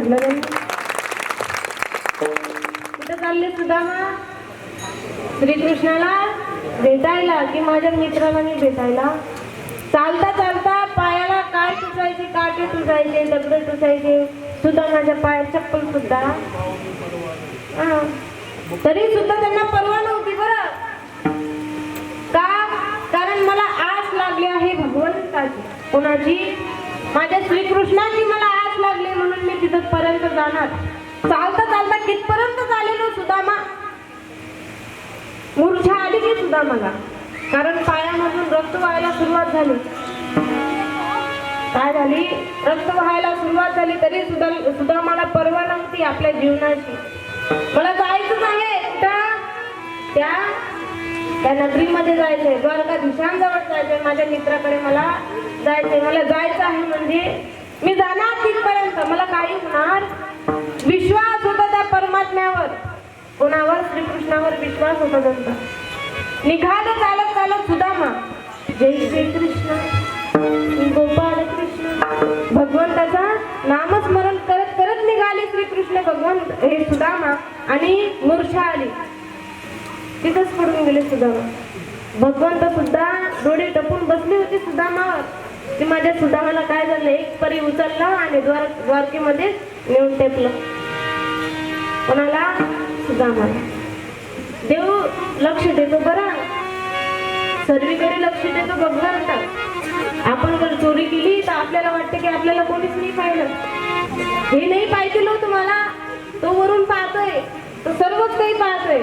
म्हटलं त्यांनी. कुठं चालले सुदामा? श्रीकृष्णाला भेटायला की माझ्या मित्राला मी भेटायला? चालता चालता पायाला काय टुचायचे, काटे टुचायचे, दगड टुचायचे, सुदामाच्या पायात चप्पल सुद्धा. तरी सुद्धा त्यांना परवा नव्हती बरं का? कारण मला आस लागली आहे भगवंताची. कोणाची? माझ्या श्रीकृष्णाची मला आस लागली म्हणून मी तिथपर्यंत जाणार. चालता चालता कितपर्यंत चालेलो सुदामा? मूर्छा आली की सुदामाला? कारण पायामधून रक्त व्हायला सुरुवात झाली. काय झाली? रक्त व्हायला सुरुवात झाली. तरी सुदामाला परवा नव्हती आपल्या जीवनाची. मला जायचंच आहे. कुठं? त्या नगरीमध्ये जायचंय, द्वारकाधीशांजवळ जायचंय, माझ्या मित्राकडे मला जायचंय. मला जायचं आहे म्हणजे मी जाणार तिथपर्यंत. मला काही होणार? विश्वास होता त्या परमात्म्यावर. कोणावर? श्रीकृष्णावर विश्वास होता त्यांचा. निघालं चालत चालत सुदामा. जय श्री कृष्ण, गोपाळ कृष्ण, भगवंताचा नामस्मरण करत करत निघाले श्रीकृष्ण भगवंत हे सुदामा. आणि मूर्छा आली. तिथंच पडून गेले सुदामा. भगवंत सुद्धा डोळे टपून बसले होते सुदामावर. ते माझ्या सुदामाला काय झालं? एक परी उचललं आणि द्वारकेमध्ये नेऊन टेपलं. कोणाला? सुदामाला. देव लक्ष देतो बरं, सर्वीकडे लक्ष देतो भगवंत. आपण जर चोरी केली तर आपल्याला वाटतं की आपल्याला कोणीच नाही पाहिलं. हे नाही पाहिजे हो तुम्हाला, तो वरून पाहतोय, तो सर्वच काही पाहतोय.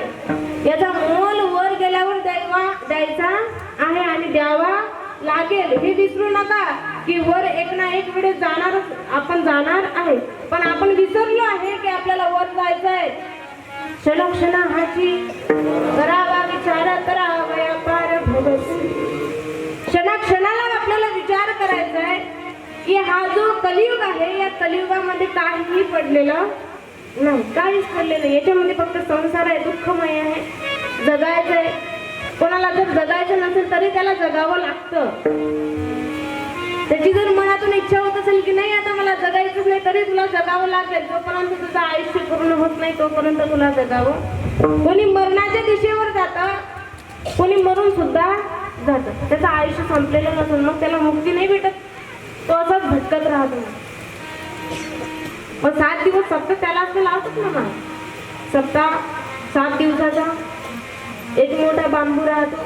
याचा मोल वर गेल्यावर द्यायचा आहे आणि द्यावा लागेल. हे विसरू नका की वर एक ना एक वेळेस आपण जाणार आहे. पण आपण विसरलो आहे की आपल्याला वर जायचं आहे. क्षणोक्षणाची करावा विचार करावा पार भवसी. क्षणाक्षणाला आपल्याला विचार करायचा आहे की हा जो कलियुग आहे या कलियुगामध्ये काहीही पडलेलं नाही, काहीच पडलेलं नाही. याच्यामध्ये फक्त संसार आहे, दुःखमय आहे. जगायचंय. कोणाला जर जगायचं नसेल तरी त्याला जगावं लागतं. त्याची जर मनातून इच्छा होत असेल की नाही आता मला जगायचंच नाही तरी तुला जगावं लागेल. जोपर्यंत तुझं आयुष्य पूर्ण होत नाही तोपर्यंत तुला जगावं. कोणी मरणाच्या दिशेवर जातं, कोणी मरून सुद्धा जातं. त्याचं आयुष्य संपलेलं नसेल मग त्याला मुक्ती नाही भेटत, तो असाच भटकत राहतो. मग 7 दिवस सप्ताह त्याला असं लावतात ना. मग सप्ताह 7 दिवसाचा. एक मोठा बांबू राहतो,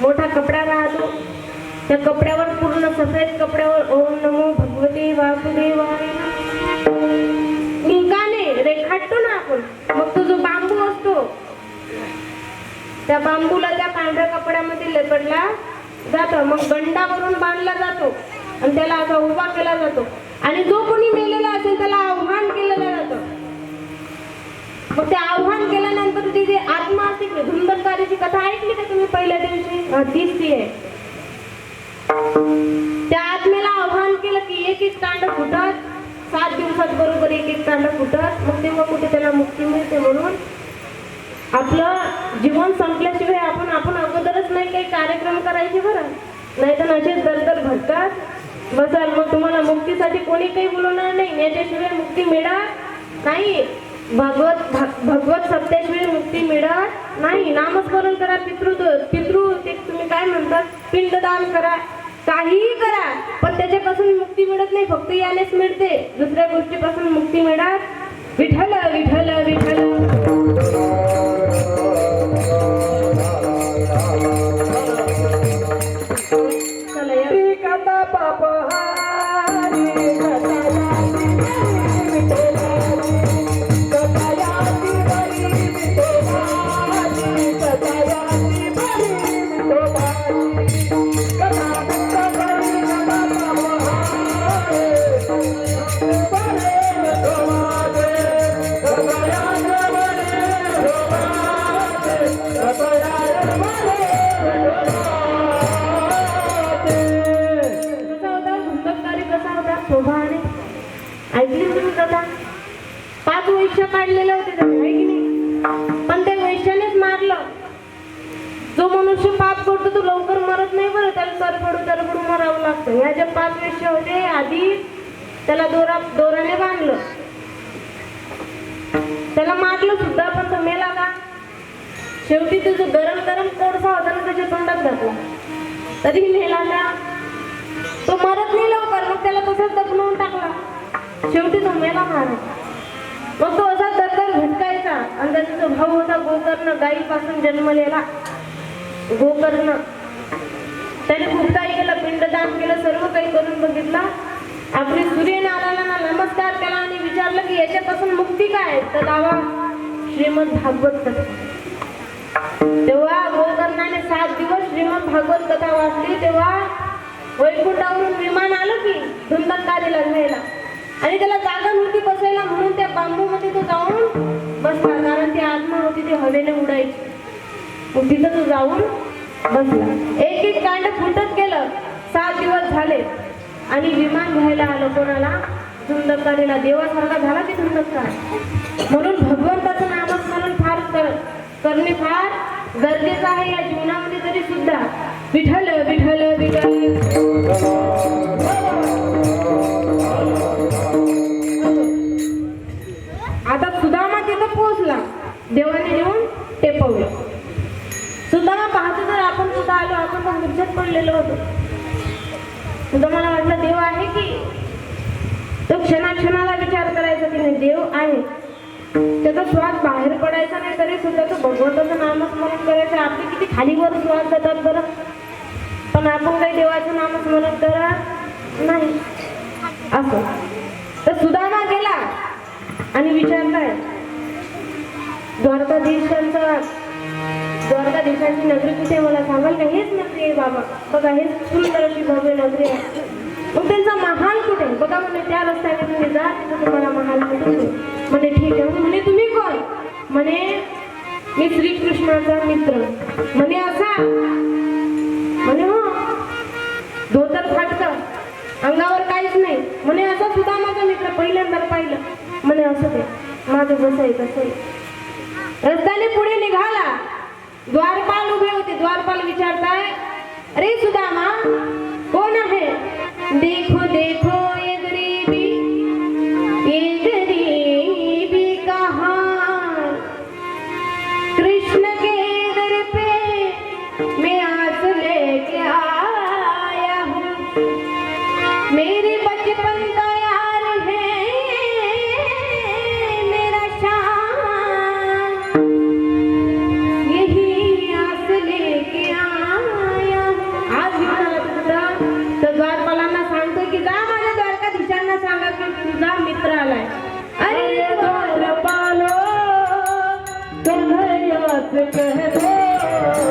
मोठा कपडा राहतो. त्या कपड्यावर पूर्ण सफेद कपड्यावर ओम नमो भगवते वासुदेवाय इंकाने रेखाटतो ना आपण. मग तो जो बांबू असतो त्या बांबूला त्या पांढऱ्या कपड्यामध्ये लपेटला जातो. मग गंडावरून बांधला जातो आणि त्याला असा उभा केला जातो. आणि जो कोणी मेलेला असेल त्याला आव्हान केलेलं जातं. मग ते आव्हान केल्यानंतर ती जी आत्मा असते, धुंदलकारीची कथा ऐकली का तुम्ही पहिल्या दिवशी? तीच ती आहे. त्या आत्मेला आव्हान केलं की एक एक कांड फुटत, 7 दिवसात बरोबर एक एक कांड फुटत. मग तेव्हा कुठे त्याला मुक्ती मिळते. म्हणून आपलं जीवन संपल्याशिवाय आपण अगोदरच नाही काही कार्यक्रम करायचे बरं, नाही तर असेच दरदर भटकत बसाल. मग तुम्हाला मुक्तीसाठी कोणी काही बोलवणार नाही. याच्याशिवाय मुक्ती मिळत नाही. भगवत सत्याशिवाय मुक्ती मिळत नाही. नामस्मरण करा, पितृ ते तुम्ही काय म्हणतात, पिंडदान करा, काहीही करा, पण त्याच्यापासून मुक्ती मिळत नाही. फक्त यानेच मिळते, दुसऱ्या गोष्टीपासून मुक्ती मिळत. विठ्ठल विठ्ठल विठ्ठल. ऐकली तुम्ही कथा? 5 वैश्य काढलेले होते त्याने, आहे की नाही? पण त्या वैश्यानेच मारलं. जो मनुष्य पाप करतो तो लवकर मरत नाही बरं, त्याला तरबडू मरावं लागतं. ह्या ज्या 5 वैश्य होते आधी त्याला दोराने बांधलं, त्याला मारलं सुद्धा, पण तो मेला का? शेवटी तुझं गरम गरम कोळसा होता ना त्याच्या तोंडात घातला तरी मेला का? तो मरत नाही लवकर, मग त्याला तसंच दफनवून टाकला, शेवटी तो मेला महाराज. मग तो असा दरदर भटकायचा आणि त्याचा जो भाऊ होता गोकर्ण, गायीपासून जन्मलेला गोकर्ण, त्याने खूप काही केलं, पिंडदान केलं, सर्व काही करून बघितला. आपली सूर्यनारायणाला नमस्कार केला आणि विचारलं की याच्यापासून मुक्ती काय? तर लावा श्रीमद भागवत कथा. तेव्हा गोकर्णाने 7 दिवस श्रीमद भागवत कथा वाचली. तेव्हा वैकुंठावरून विमान आलं की धुंदकारीला घ्यायला, आणि त्याला जागा नव्हती बसायला, म्हणून त्या बांबू मध्ये तो जाऊन बसला, कारण ती आत्मा होती ती हवेने उडायची. मग तिथं तो जाऊन बसला. एक एक कांड फुटत गेलं. 7 दिवस झाले आणि विमान घ्यायला आलं कोणाला? धुंदकारीला. देवासारखा झाला की धुंदकार. म्हणून भगवंताचं नामस्मरण फार करणे फार गरजेचं आहे या जीवनामध्ये तरी सुद्धा. विठ्ठल विठ्ठल विठ्ठल. आता सुदामा तिथं पोहोचला, देवाने येऊन टेपवलं. सुदामा पाहतो तर आपण सुद्धा आलो, आपण पण मूर्छेत पडलेलो होतो. सुदामाला वाटलं देव आहे की? तो क्षणाक्षणाला विचार करायचा की नाही देव आहे. त्याचा श्वास बाहेर पडायचा नाही तरी सुद्धा तो भगवंताचं नामस्मरण करायचं. आपले किती खालीवर श्वास जातात बरं, पण आपण काही देवाचं नामस्मरण करत नाही. असं तर सुदामा गेला आणि विचारलाय द्वारकाधीशांची नगरी कुठे मला सांगाल का? हेच नगरी आहे बाबा, बघा हेच सुंदर अशी भव्य नगरी आहे. मग त्यांचा महाल कुठे? बघा म्हणे त्या रस्त्याने तुम्ही जा, तिथं तुम्हाला महाल मिळतो. म्हणे ठीक आहे. म्हणे तुम्ही कोण? म्हणे मी श्रीकृष्णाचा मित्र. म्हणे असा? म्हणे हो. धोतर फाटतं, अंगावर काहीच नाही. म्हणे असं सुद्धा माझा मित्र पहिल्यांदा पाहिलं. म्हणे असं ते माझं जसं आहे तसं आहे. रस्त्याने पुढे निघाला, द्वारपाल उभे होते. द्वारपाल विचारताय, अरे सुदामा कोण आहे? देखो देखो ये गरीबी कहाँ, कृष्ण के दर पे मैं आज लेके आया हूँ. मेरी बचपन का यार है मेरा शान, यही आस लेके आया हूँ. आज तर द्वारपालांना सांगतो की जा माझ्या द्वारकाधीशांना सांगा की तुझा मित्र आलाय. अरे द्वारपालो कन्हैयास कह दो,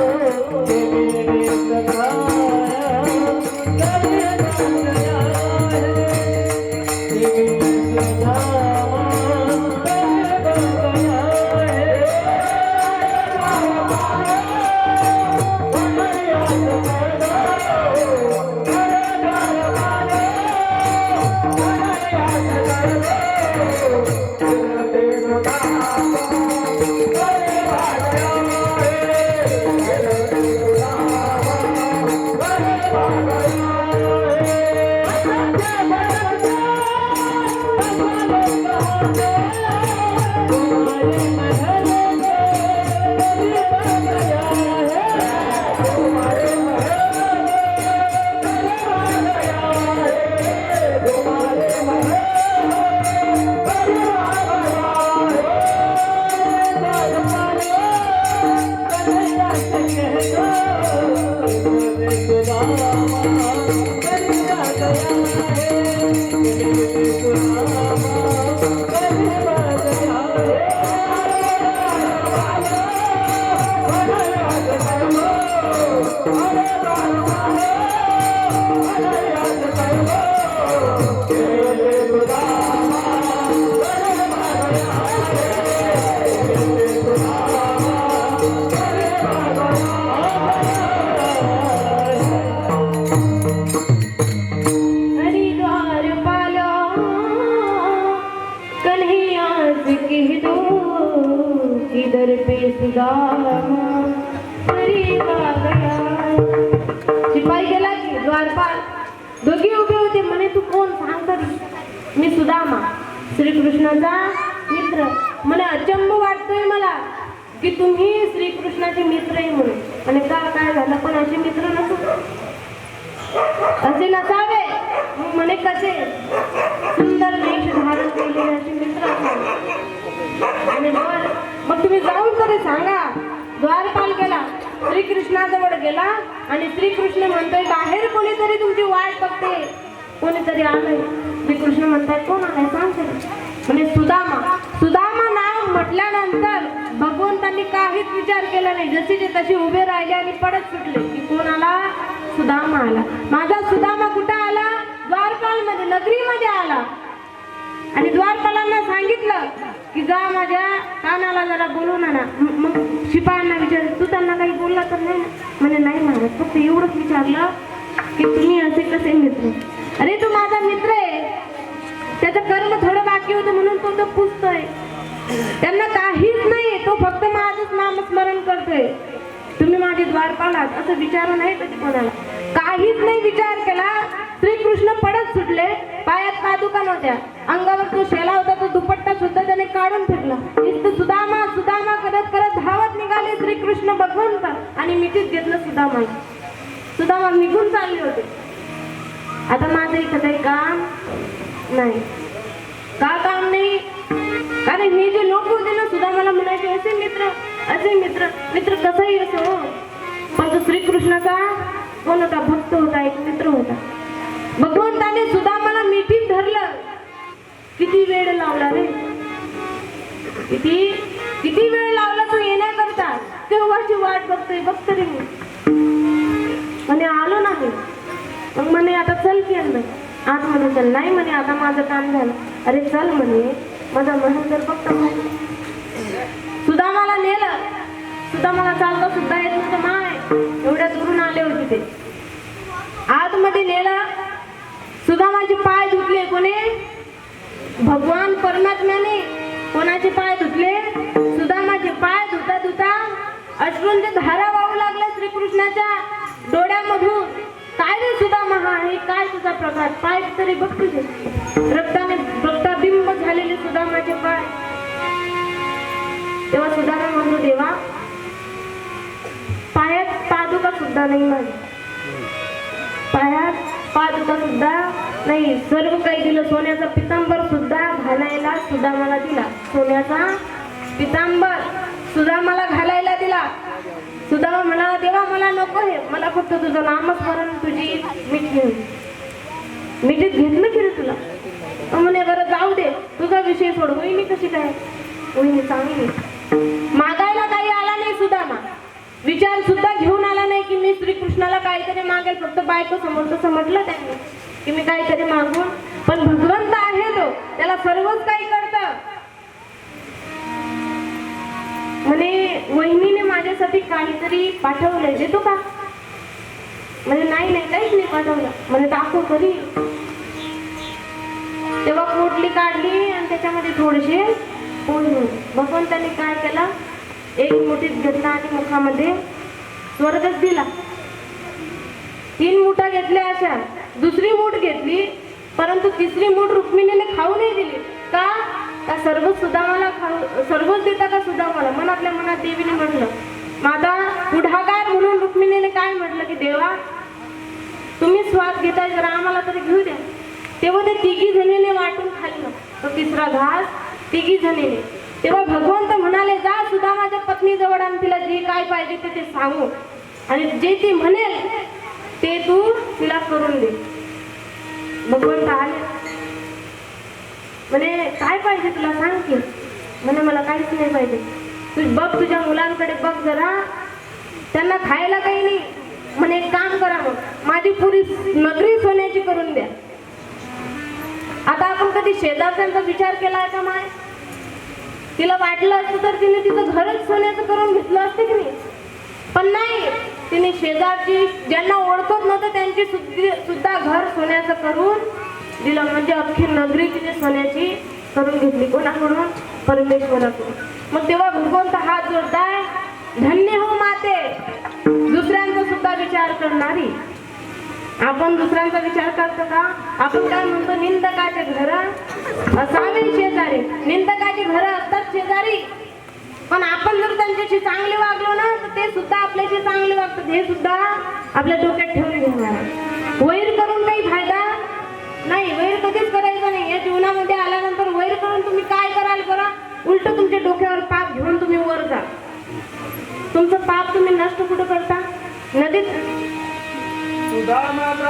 किधर पे सुदामा सिपाही गेला की द्वारपाल दोघे उभे होते. म्हणे तू कोण सांग तरी. मी सुदामा श्रीकृष्णाचा मित्र. मला अचंब वाटतोय मला की तुम्ही श्रीकृष्णाचे मित्र आहे म्हणून. आणि काय झालं पण असे मित्र नसू असे नसावे. मग म्हणे कसे सुंदर वेश धारण केलेले असे मित्र असावे. आणि मग तुम्ही जाऊन तरी सांगा. द्वारपाल गेला, श्रीकृष्णाजवळ गेला आणि श्रीकृष्ण म्हणतोय बाहेर कोणीतरी तुमची वाट बघते, कोणीतरी आलंय. श्रीकृष्ण म्हणताय कोण आलाय सांग. म्हणजे सुदामा नाव म्हटल्यानंतर भगवंतांनी काहीच विचार केला नाही. जशीचे तशी उभे राहिले आणि पडत सुटले की कोण आला? सुदामा आला. माझा सुदामा कुठं आला? द्वारपाल मध्ये, नगरीमध्ये आला. आणि द्वारपालांना सांगितलं की जा माझ्या कानाला जरा बोलून आणा. मग शिपायांना विचारलं तू त्यांना काही बोलला तर नाही? म्हणे नाही महाराज, फक्त एवढंच विचारलं की तुम्ही असे कसे मित्र? अरे तू माझा मित्र आहे, त्याचं कर्म थोडं बाकी होतं म्हणून तो पुसतोय. त्यांना काहीच नाही, तो फक्त माझंच नामस्मरण करतोय. तुम्ही माझे द्वारपाल आहात असं विचारलं नाही कधी कोणाला. काहीच नाही विचार केला. श्रीकृष्ण पडत सुटले. पायात पादुका नव्हत्या, अंगावर तो शेला होता, तो दुपट्टा सुद्धा त्याने काढून फेकला. नुसतं सुदामा सुदामा करत करत धावत निघाले श्रीकृष्ण भगवंत आणि मिठीत घेतलं सुदामा निघून चालले होते. आता माझं इथं काही काम नाही. का काम नाही? कारण हे जे लोक होते ना सुदामाला म्हणायचे असे मित्र मित्र कसाही असो, पण तो श्रीकृष्णाचा कोण होता? भक्त होता, एक मित्र होता. भगवंताने सुदामाला मिठीत धरलं. किती वेळ लावला रे, किती वेळ लावला तू येण्याकरता. तेव्हाची वाट बघतोय, बघ तरी मी. म्हणे आलो नाही. मग म्हणे आता चल की अंदर आतमध्ये चल. नाही म्हणे आता माझं काम झालं. अरे चल म्हणे, माझा म्हणून जर बघता सुदामाला नेलं. सुदामाला चालता सुद्धा येत नव्हतं. माय एवढ्या दुरून आले होते ते. आतमध्ये नेलं. सुदामाचे पाय धुतले. कोणी? भगवान परमात्म्याने. कोणाचे पाय धुतले? सुदामाचे पाय धुता धुता अश्रूंचे धारा वाहू लागल्या श्रीकृष्णाच्या डोळ्यामधून. काय रे सुदामा, हा हे काय तुझा प्रकार? पाय तरी बघ तुझे, रक्ताबिंब झालेले सुदामाचे पाय. तेव्हा सुदामा म्हणतो देवा पायात पादुका सुद्धा नाही, माझ्या पायात पादुका सुद्धा नाही. सर्व काही दिलं. सोन्याचा पितांबर सुद्धा घालायला सुदामाला दिला. सोन्याचा पितांबर सुदामाला घालायला दिला. सुदामा म्हणाला देवा मला नको हे, मला फक्त तुझं नामस्मरण, तुझी मिठीत घेतलं की रे तुला. म्हणे बरं जाऊ दे, तुझा विषय सोड. वहिनी कशी काय? वहिनी चांगली. मागायला काही आला नाही सुदामा. विचार सुद्धा घेऊन आला नाही की मी श्रीकृष्णाला काहीतरी मागेल. फक्त बायको समोर तसं म्हटलं त्यांनी की मी काहीतरी मागून. पण भगवंत आहे तो, त्याला सर्वच काही करतं. म्हणे वहिनीने माझ्यासाठी काहीतरी पाठवलंय, देतो का? म्हणजे नाही काहीच नाही पाठवलं. म्हणजे दाखव तरी. तेव्हा पोटली काढली आणि त्याच्यामध्ये थोडेसे पोळी होते. भगवंताने काय केलं? एक मुठीत घेतला आणि मुखामध्ये स्वर्गच दिला. 3 मुठा घेतल्या अशा. दुसरी मूठ घेतली, परंतु तिसरी मूठ रुक्मिणीने खाऊ नाही दिली. का सर्व सुदामाला सर्वच देता का सुदामाला? मनातल्या मनात देवीने म्हटलं. माझा पुढाकार म्हणून रुक्मिणीने काय म्हटलं की देवा तुम्ही स्वाद घेताय, जरा आम्हाला तरी घेऊ द्या. तेव्हा ते 3घी जणीने वाटून खाल्लं. तो तिसरा घास 3घी जणीने. तेव्हा भगवंत म्हणाले जा सुदामाच्या पत्नी जवळ आणि तिला जे काय पाहिजे ते सांगू, आणि जे ती म्हणेल ते तू तिला करून दे. भगवंत आले. म्हणे काय पाहिजे तुला सांग की. म्हणे मला काहीच नाही पाहिजे. तू बघ तुझ्या मुलांकडे बघ जरा, त्यांना खायला काही नाही. म्हणे एक काम करा, मग माझी पुरी नगरी सोन्याची करून द्या. आता आपण कधी शेजारच्यांचा विचार केलाय का? माय तिला वाटलं असतं तर तिने तिचं घरच सोन्याचं करून घेतलं असतं की नाही. पण नाही, तिने शेजारची ज्यांना ओळखत नव्हतं त्यांची सुद्धा घर सोन्याचं करून दिलं. म्हणजे अख्खी नगरी तिने सोन्याची करून घेतली. कोणाकडून? परमेश्वराकडून. मग तेव्हा भगवंत हात जोडताय, धन्य हो माते, दुसऱ्यांचा सुद्धा विचार करणारी. आपण दुसऱ्यांचा विचार करतो का? आपण काय म्हणतो, निंदकाचे घर असावे शेजारी. निंदकाची घर असतात शेजारी, पण आपण जर त्यांच्याशी चांगले वागलो ना तर ते सुद्धा आपल्याशी चांगले वागतात. हे सुद्धा आपल्या डोक्यात ठेवून घेणार. वैर करून काही फायदा नाही. वैर कधीच करायचं नाही. या जीवनामध्ये आल्यानंतर वैर करून तुम्ही काय कराल बरं? उलट तुमच्या डोक्यावर पाप घेऊन तुम्ही वर जा. तुमचं पाप तुम्ही नष्ट कुठं करता? नदीत. Oh,